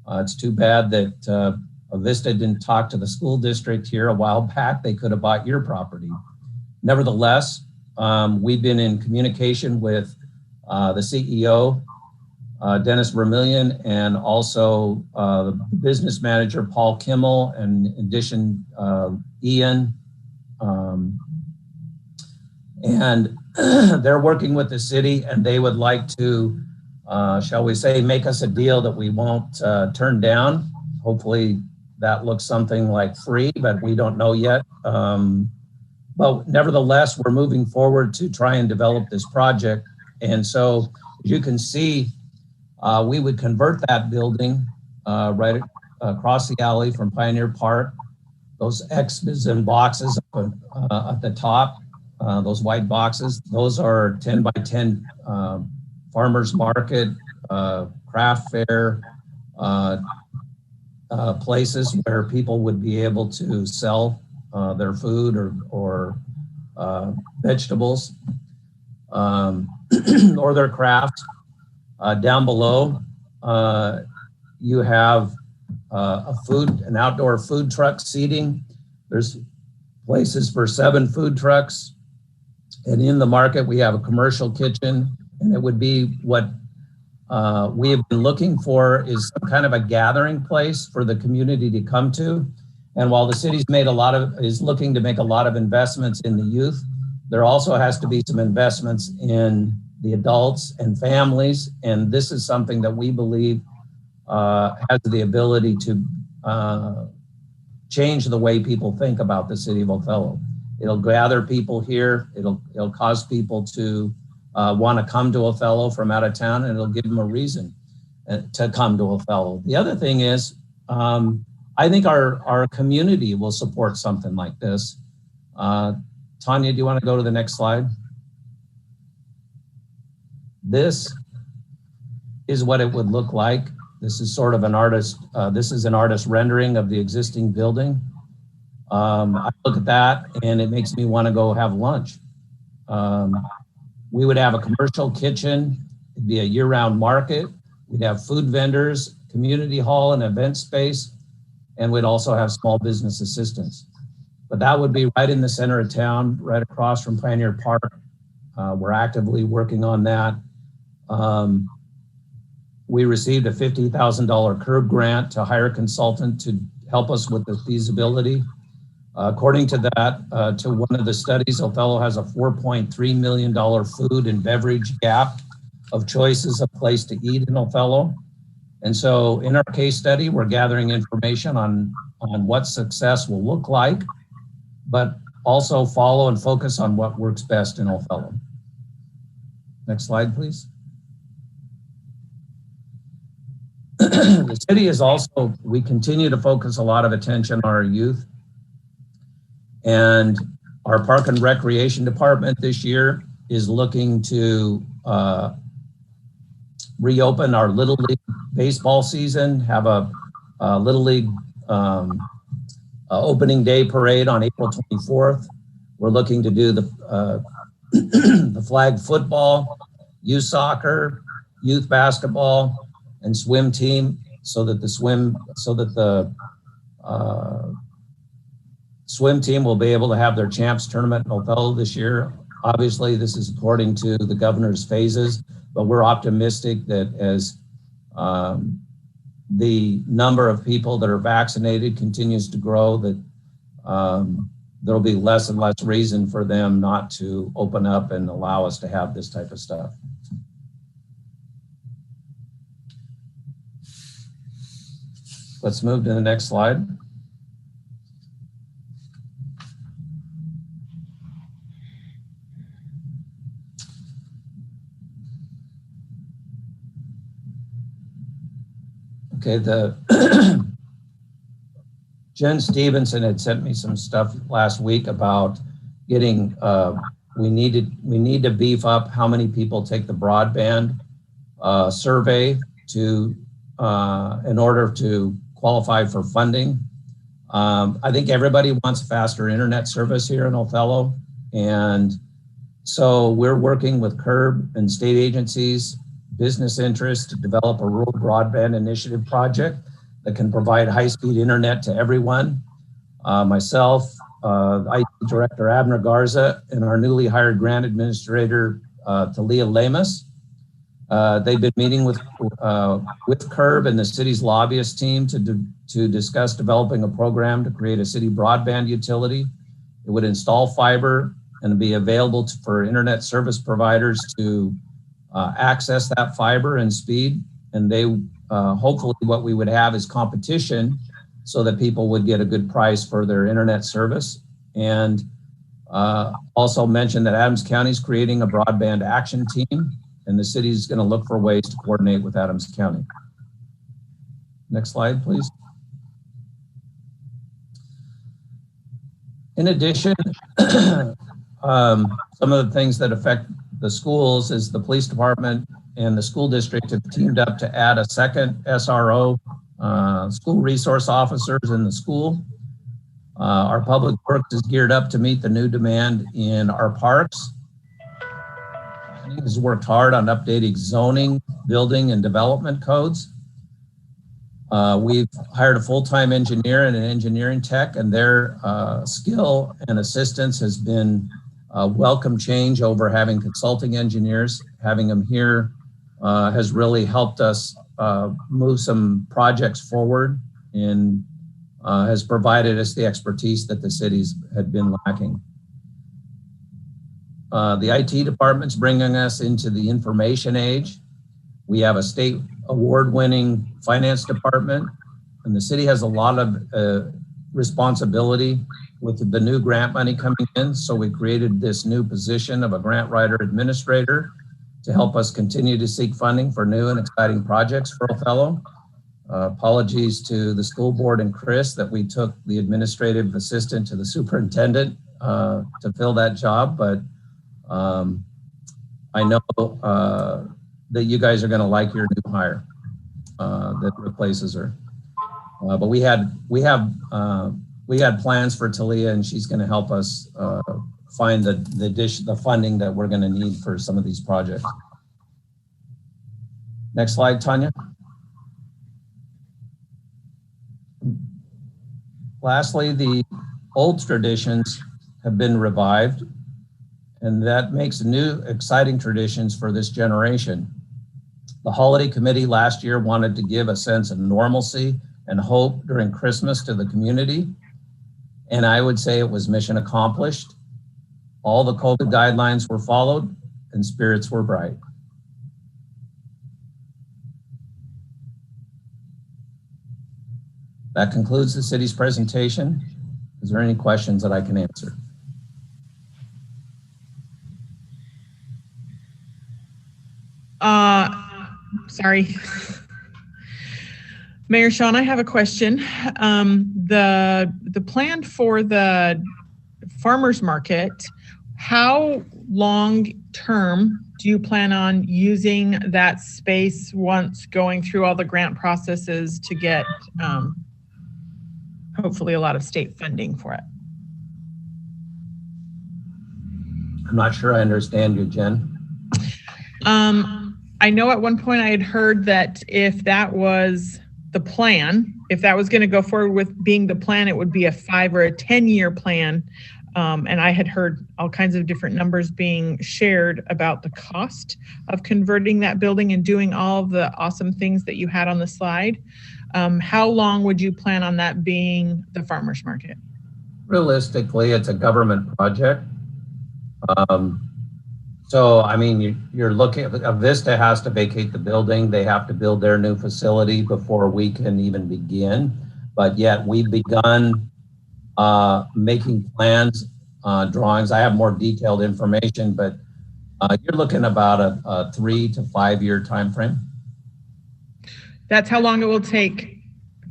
It's too bad that Avista didn't talk to the school district here a while back. They could have bought your property. Nevertheless, we've been in communication with the CEO, Dennis Vermillion, and also the business manager, Paul Kimmel, and in addition, Ian. And they're working with the city, and they would like to, shall we say, make us a deal that we won't turn down. Hopefully that looks something like free, but we don't know yet. But nevertheless, we're moving forward to try and develop this project. And so as you can see, we would convert that building right across the alley from Pioneer Park. Those X's and boxes at the top, those white boxes, those are 10 by 10 farmers market, craft fair, places where people would be able to sell their food or vegetables or their crafts. Down below, you have an outdoor food truck seating. There's places for 7 food trucks. And in the market, we have a commercial kitchen, and it would be what we have been looking for is some kind of a gathering place for the community to come to. And while the city's is looking to make a lot of investments in the youth, there also has to be some investments in the adults and families. And this is something that we believe has the ability to change the way people think about the city of Othello. It'll gather people here. It'll cause people to want to come to Othello from out of town, and it'll give them a reason to come to Othello. The other thing is, I think our community will support something like this. Tanya, do you want to go to the next slide? This is what it would look like. This is sort of an artist rendering of the existing building. I look at that and it makes me want to go have lunch. We would have a commercial kitchen. It'd be a year-round market. We'd have food vendors, community hall and event space, and we'd also have small business assistants. But that would be right in the center of town, right across from Pioneer Park. We're actively working on that. We received a $50,000 curb grant to hire a consultant to help us with the feasibility. According to that, to one of the studies, Othello has a $4.3 million food and beverage gap of choices of place to eat in Othello. And so in our case study, we're gathering information on what success will look like, but also follow and focus on what works best in Othello. Next slide, please. The city is also, we continue to focus a lot of attention on our youth. And our Park and Recreation Department this year is looking to reopen our Little League baseball season, have a Little League opening day parade on April 24th. We're looking to do the flag football, youth soccer, youth basketball, and swim team, so that the swim team will be able to have their champs tournament in Othello this year. Obviously, this is according to the governor's phases, but we're optimistic that as the number of people that are vaccinated continues to grow, that there'll be less and less reason for them not to open up and allow us to have this type of stuff. Let's move to the next slide. Okay, Jen Stevenson had sent me some stuff last week about getting, we need to beef up how many people take the broadband survey to, in order to qualify for funding. I think everybody wants faster internet service here in Othello. And so we're working with CURB and state agencies, business interests to develop a rural broadband initiative project that can provide high-speed internet to everyone. Myself, IT Director Abner Garza, and our newly hired grant administrator, Talia Lemus. They've been meeting with CURB and the city's lobbyist team to discuss developing a program to create a city broadband utility. It would install fiber and be available for internet service providers to access that fiber and speed. And they hopefully what we would have is competition so that people would get a good price for their internet service. And also mention that Adams County is creating a broadband action team, and the city is going to look for ways to coordinate with Adams County. Next slide, please. In addition, some of the things that affect the schools is the police department and the school district have teamed up to add a second SRO, school resource officers in the school. Our public works is geared up to meet the new demand in our parks. Planning has worked hard on updating zoning, building, and development codes. We've hired a full-time engineer and an engineering tech, and their skill and assistance has been a welcome change over having consulting engineers. Having them here has really helped us move some projects forward and has provided us the expertise that the cities had been lacking. The IT department's bringing us into the information age. We have a state award-winning finance department, and the city has a lot of responsibility with the new grant money coming in. So we created this new position of a grant writer administrator to help us continue to seek funding for new and exciting projects for Othello. Apologies to the school board and Chris that we took the administrative assistant to the superintendent to fill that job, but I know that you guys are going to like your new hire that replaces her. But we had plans for Talia, and she's going to help us find the funding that we're going to need for some of these projects. Next slide, Tanya. Lastly, the old traditions have been revived, and that makes new exciting traditions for this generation. The holiday committee last year wanted to give a sense of normalcy and hope during Christmas to the community, and I would say it was mission accomplished. All the COVID guidelines were followed and spirits were bright. That concludes the city's presentation. Is there any questions that I can answer? Sorry. Mayor Sean, I have a question. The plan for the farmers market, how long term do you plan on using that space once going through all the grant processes to get hopefully a lot of state funding for it? I'm not sure I understand you, Jen. I know at one point I had heard that if that was the plan, if that was going to go forward with being the plan, it would be a 5 or a 10-year plan. And I had heard all kinds of different numbers being shared about the cost of converting that building and doing all of the awesome things that you had on the slide. How long would you plan on that being the farmers market? Realistically, it's a government project. So, I mean, you're looking at Vista has to vacate the building. They have to build their new facility before we can even begin. But yet we've begun making plans, drawings. I have more detailed information, but you're looking about a 3 to 5 year time frame. That's how long it will take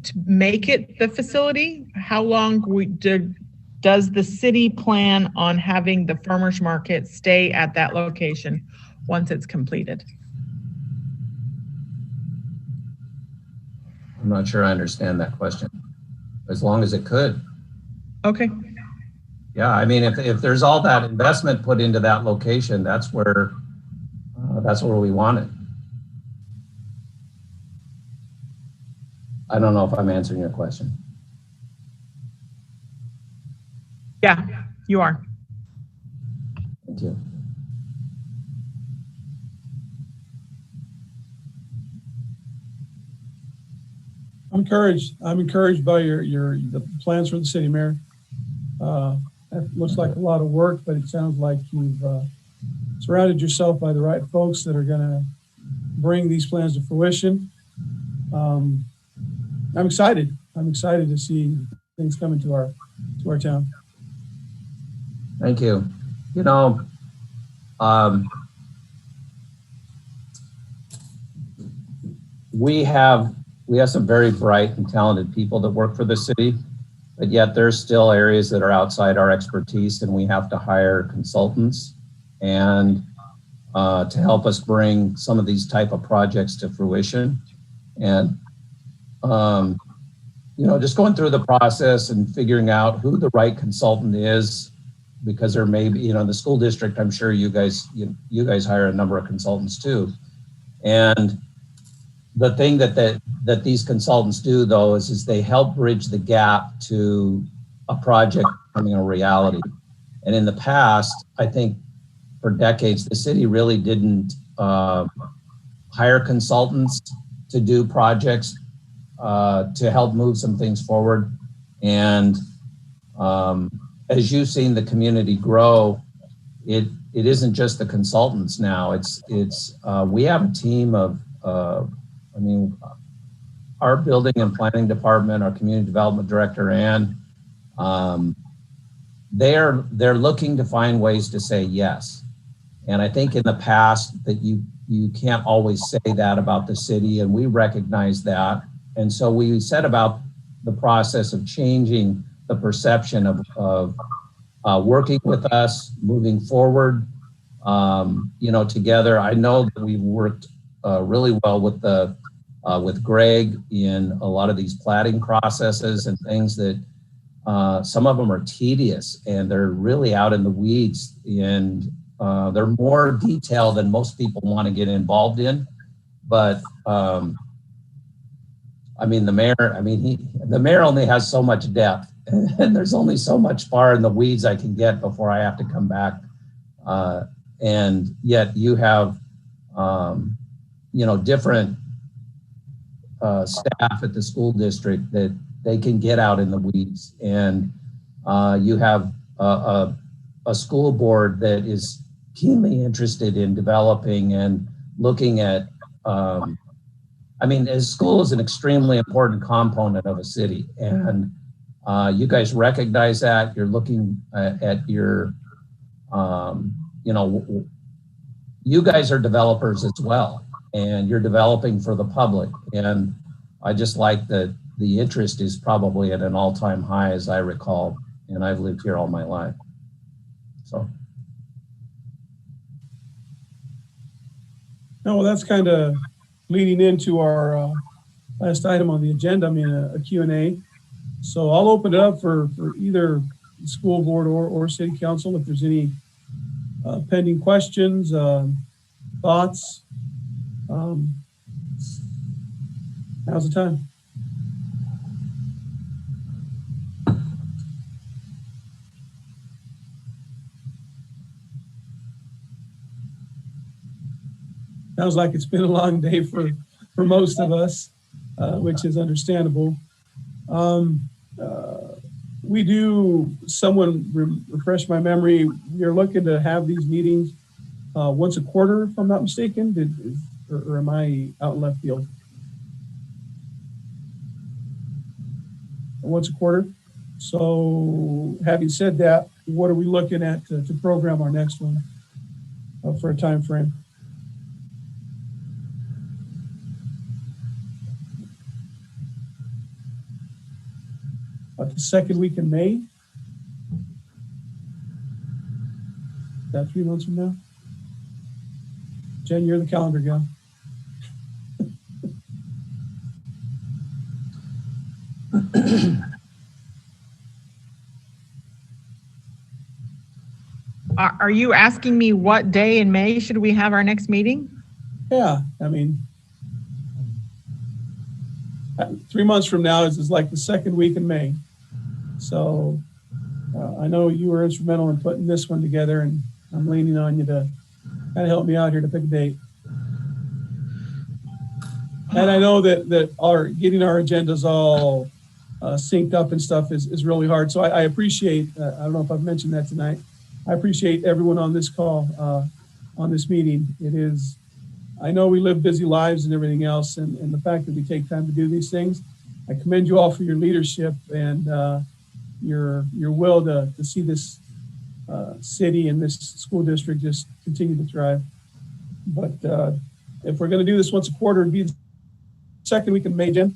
to make it the facility? How long does the city plan on having the farmers market stay at that location once it's completed? I'm not sure I understand that question. as long as it could. Okay. Yeah, I mean, if there's all that investment put into that location, that's where we want it. I don't know if I'm answering your question. Yeah, you are. Thank you. I'm encouraged. I'm encouraged by the plans for the city, Mayor. That looks like a lot of work, but it sounds like you've surrounded yourself by the right folks that are going to bring these plans to fruition. I'm excited. I'm excited to see things coming to our town. Thank you. You know, we have some very bright and talented people that work for the city, but yet there's still areas that are outside our expertise, and we have to hire consultants and to help us bring some of these type of projects to fruition. And you know, just going through the process and figuring out who the right consultant is, because there may be, you know, in the school district, I'm sure you guys hire a number of consultants too. And the thing that these consultants do, though, is they help bridge the gap to a project becoming a reality. And in the past, I think for decades, the city really didn't hire consultants to do projects to help move some things forward. And as you've seen the community grow, it isn't just the consultants now. It's we have a team of I mean, our building and planning department, our community development director, and they're looking to find ways to say yes. And I think in the past that you can't always say that about the city, and we recognize that. And so we set about the process of changing the perception of working with us, moving forward, you know, together. I know that we've worked really well with Greg in a lot of these platting processes and things that some of them are tedious and they're really out in the weeds, and they're more detailed than most people want to get involved in. But I mean, the mayor only has so much depth, and there's only so much far in the weeds I can get before I have to come back. And yet you have, you know, different staff at the school district that they can get out in the weeds, and you have a school board that is keenly interested in developing and looking at. I mean, school is an extremely important component of a city, and you guys recognize that. You're looking at your, you know, you guys are developers as well, and you're developing for the public. And I just like that the interest is probably at an all-time high, as I recall, and I've lived here all my life. So. No, well, that's kind of leading into our last item on the agenda. I mean, a Q&A. So I'll open it up for either the school board or city council if there's any pending questions, thoughts. Now's the time. Sounds like it's been a long day for most of us, which is understandable. We do, someone refresh my memory, we are looking to have these meetings once a quarter, if I'm not mistaken, or am I out in left field? Once a quarter. So having said that, what are we looking at to program our next one for a time frame? About the second week in May. Is that 3 months from now? Jen, you're the calendar gal. Are you asking me what day in May should we have our next meeting? Yeah, I mean, 3 months from now is like the second week in May. So I know you were instrumental in putting this one together, and I'm leaning on you to kind of help me out here to pick a date. And I know that getting our agendas all synced up and stuff is really hard. So I appreciate, I don't know if I've mentioned that tonight, I appreciate everyone on this call, on this meeting. It is, I know we live busy lives and everything else, and the fact that we take time to do these things, I commend you all for your leadership and your will to see this city and this school district just continue to thrive. But if we're going to do this once a quarter, it'd be the second week of May, Jen.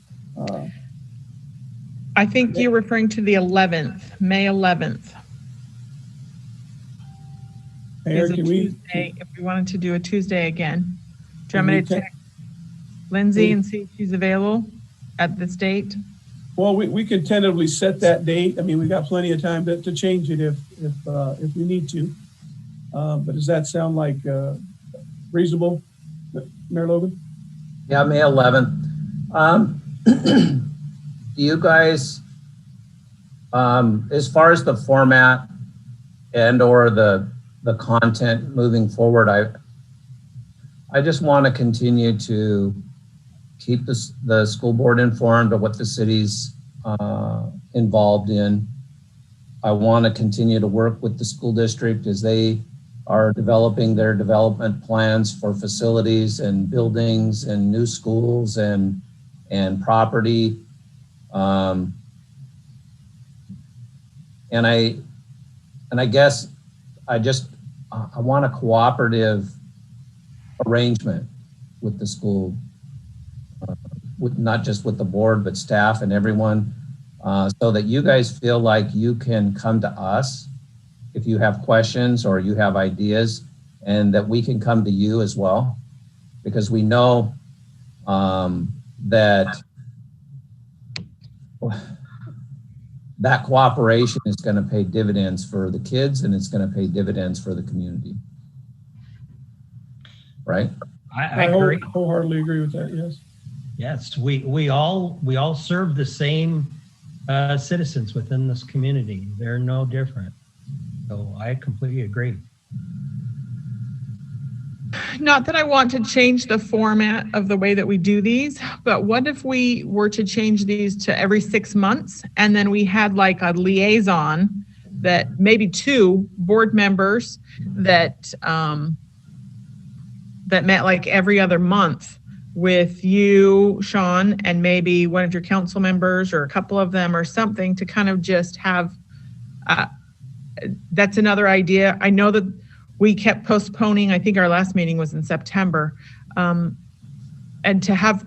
I think you're referring to the 11th, May 11th. Mayor, Is a can we? Tuesday, if we wanted to do a Tuesday again. Do you Can want me we to text Lindsay and see if she's available at this date? Well, we can tentatively set that date. I mean, we got plenty of time to change it if we need to. But does that sound like reasonable, Mayor Logan? Yeah, May 11th. Do you guys, as far as the format and or the content moving forward, I just want to continue to keep the school board informed of what the city's involved in. I want to continue to work with the school district as they are developing their development plans for facilities and buildings and new schools and property. And I guess I want a cooperative arrangement with the school, with not just with the board, but staff and everyone, so that you guys feel like you can come to us if you have questions or you have ideas, and that we can come to you as well, because we know that cooperation is going to pay dividends for the kids, and it's going to pay dividends for the community. Right? I agree. Wholeheartedly agree with that. Yes. Yes, we all serve the same citizens within this community. They're no different. So I completely agree. Not that I want to change the format of the way that we do these, but what if we were to change these to every 6 months, and then we had like a liaison that maybe 2 board members that that met like every other month with you, Sean, and maybe one of your council members or a couple of them or something, to kind of just have, that's another idea. I know that we kept postponing, I think our last meeting was in September, and to have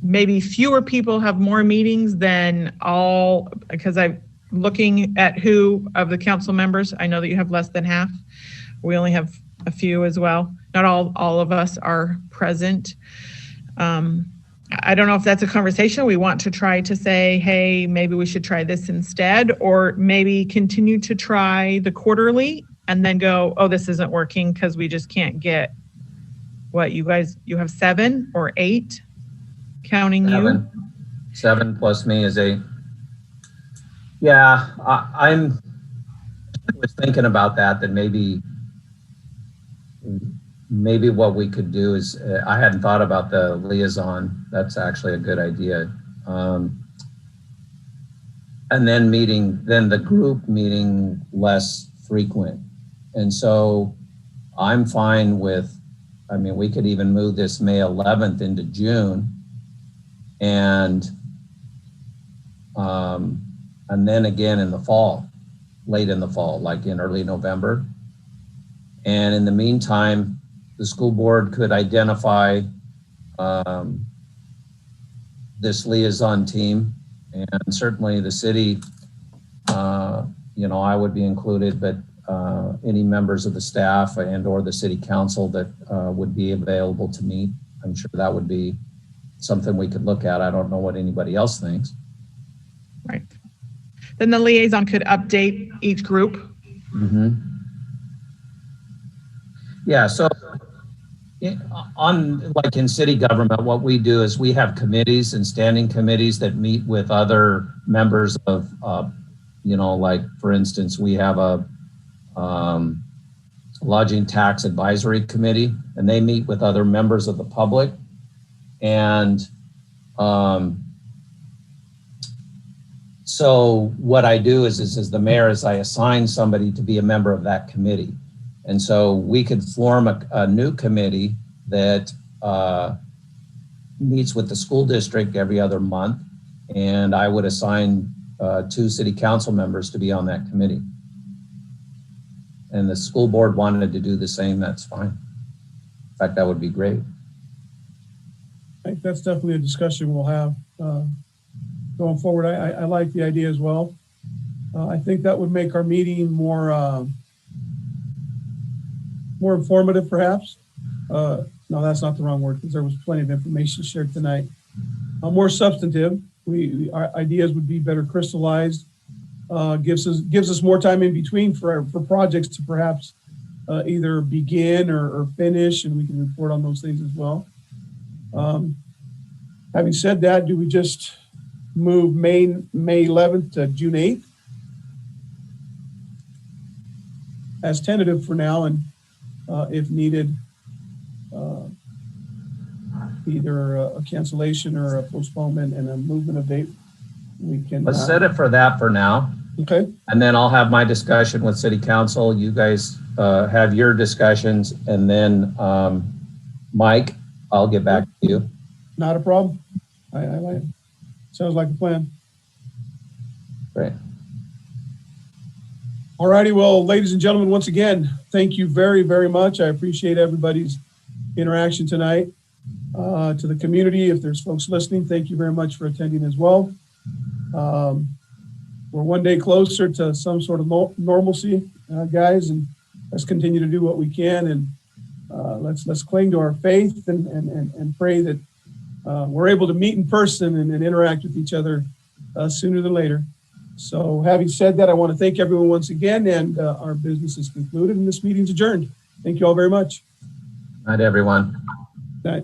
maybe fewer people have more meetings than all, because I'm looking at who of the council members, I know that you have less than half. We only have a few as well. Not all of us are present. I don't know if that's a conversation we want to try to say, hey, maybe we should try this instead, or maybe continue to try the quarterly and then go, oh, this isn't working because we just can't get what you guys, you have 7 or 8 counting 7. you. 7 plus me is 8. Yeah, I was thinking about that maybe what we could do is, I hadn't thought about the liaison. That's actually a good idea. And then the group meeting less frequent. And so I'm fine with, I mean, we could even move this May 11th into June, and then again in the fall, late in the fall, like in early November. And in the meantime, the school board could identify this liaison team, and certainly the city, I would be included, but any members of the staff and or the city council that would be available to meet. I'm sure that would be something we could look at. I don't know what anybody else thinks. Right. Then the liaison could update each group. Mm-hmm. Yeah, so like in city government, what we do is we have committees and standing committees that meet with other members of, like for instance, we have a lodging tax advisory committee, and they meet with other members of the public. And so what I do is as the mayor is I assign somebody to be a member of that committee. And so we could form a new committee that meets with the school district every other month. And I would assign 2 city council members to be on that committee. And the school board wanted to do the same, that's fine. In fact, that would be great. I think that's definitely a discussion we'll have going forward. I like the idea as well. I think that would make our meeting more informative, perhaps. No, that's not the wrong word, because there was plenty of information shared tonight. More substantive. Our ideas would be better crystallized. Gives us more time in between for projects to perhaps either begin or finish, and we can report on those things as well. Having said that, do we just move May 11th to June 8th as tentative for now, and if needed, either a cancellation or a postponement and a movement of date, we can. Let's set it for that for now. Okay. And then I'll have my discussion with city council. You guys have your discussions, and then Mike, I'll get back to you. Not a problem. I like it. Sounds like a plan. Great. All righty. Well, ladies and gentlemen, once again, thank you very, very much. I appreciate everybody's interaction tonight. To the community, if there's folks listening, thank you very much for attending as well. We're one day closer to some sort of normalcy, guys, and let's continue to do what we can, and let's cling to our faith and pray that we're able to meet in person and interact with each other sooner than later. So having said that, I want to thank everyone once again, and our business is concluded and this meeting's adjourned. Thank you all very much. Night, everyone. Night.